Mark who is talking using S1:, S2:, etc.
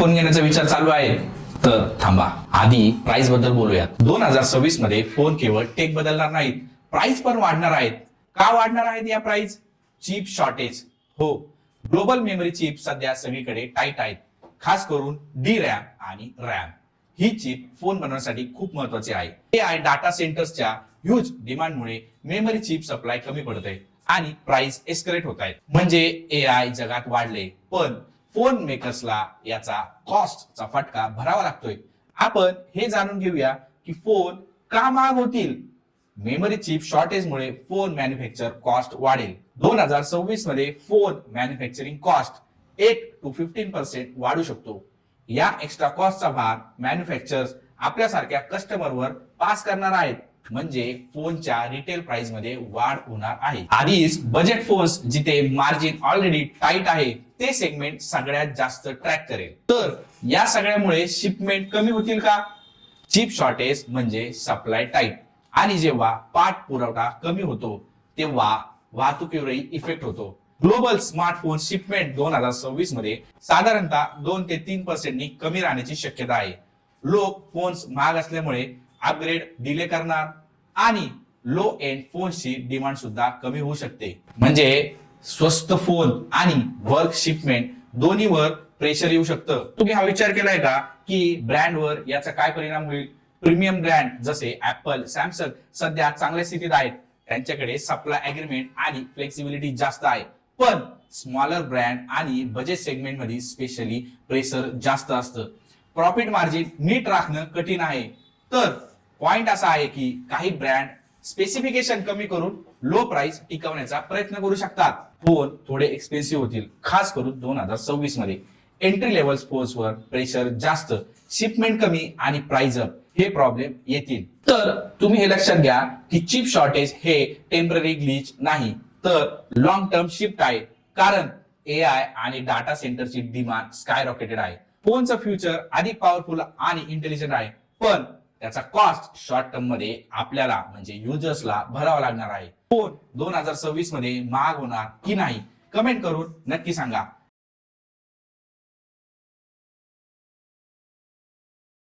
S1: Phone घेण्याचा विचार चालू आहे तर थांबा, आधी प्राइस बद्दल बोलूया। 2026 मध्ये फोन केवळ टेक बदलणार नाहीत, प्राइस पण वाढणार आहेत। का वाढणार आहेत या प्राइस? Chip shortage. हो, ग्लोबल मेमरी चिप सध्या सगळीकडे टाईट आहेत, खास करून डी रॅम आणि रॅम। ही चिप फोन बनवण्यासाठी खूप महत्वाची आहे। एआय डाटा सेंटर्सच्या ह्यूज डिमांडमुळे मेमरी चिप सप्लाय कमी पडत आहे आणि प्राइस एस्केलेट होत आहेत। म्हणजे एआय जगात वाढले पण फोन मेकर्सला याचा कॉस्टचा फटका भरावा लागतोय। आपण हे जाणून घेऊया की फोन का महाग होतील। मेमरी चिप शॉर्टेजमुळे फोन मॅन्युफॅक्चर कॉस्ट वाढेल। 2026 मध्ये फोन मॅन्युफॅक्चरिंग कॉस्ट 8 to 15% वाढू शकतो। या एक्स्ट्रा कॉस्टचा भार मॅन्युफॅक्चरर्स आपल्यासारख्या कस्टमरवर पास करणार आहेत, म्हणजे फोनच्या रिटेल प्राइस मध्ये वाढ होणार आहे। आधीच बजेट फोन्स जिथे मार्जिन ऑलरेडी टाईट आहे ते सेगमेंट सगळ्यात जास्त ट्रॅक करेल। तर या सगळ्यामुळे शिपमेंट कमी होतील का? चिप शॉर्टेज म्हणजे सप्लाय टाईट, आणि जेव्हा पाठ पुरवठा कमी होतो तेव्हा वाहतुकीवरही इफेक्ट होतो। ग्लोबल स्मार्टफोन शिपमेंट 2026 मध्ये साधारणतः 2 ते 3% कमी राहण्याची शक्यता आहे। लोक फोन्स महाग असल्यामुळे अपग्रेड डिले करणार आणि लो एंड फोन्सची डिमांड सुद्धा कमी होऊ शकते। म्हणजे स्वस्त फोन आणि वर्क शिपमेंट दोन्हीवर प्रेशर येऊ शकतं। तुम्ही हा विचार केलाय का की ब्रँडवर याचा काय परिणाम होईल? प्रीमियम ब्रँड जसे ऍपल, सॅमसंग सध्या चांगल्या स्थितीत आहेत, त्यांच्याकडे सप्लाय अग्रीमेंट आणि फ्लेक्सिबिलिटी जास्त आहे। पण स्मॉलर ब्रँड आणि बजेट सेगमेंट मध्ये स्पेशली प्रेशर जास्त असतं। प्रॉफिट मार्जिन नीट राखणं कठीण आहे। तर पॉइंट असा आहे की काही ब्रँड स्पेसिफिकेशन कमी करून लो प्राइस टिकवण्याचा प्रयत्न करू शकतात। फोन थोडे एक्सपेन्सिव्ह होतील, खास करून 2026 मध्ये एंट्री लेवल फोन्सवर प्रेशर जास्त, शिपमेंट कमी आणि प्राइस अप हे प्रॉब्लेम येतील। तर तुम्ही हे लक्षात घ्या की चिप शॉर्टेज हे टेम्पररी ग्लिच नाही, तर लॉंग टर्म शिफ्ट आहे, कारण एआय आणि डाटा सेंटरची डिमांड स्काय रॉकेटेड आहे। फोनचं फ्युचर अधिक पॉवरफुल आणि इंटेलिजंट आहे, पण त्याचा कॉस्ट शॉर्ट टर्म मध्ये आपल्याला म्हणजे युजर्सला भरावा लागणार आहे। फोन 2026 मध्ये महाग होणार की नाही कमेंट करून नक्की सांगा।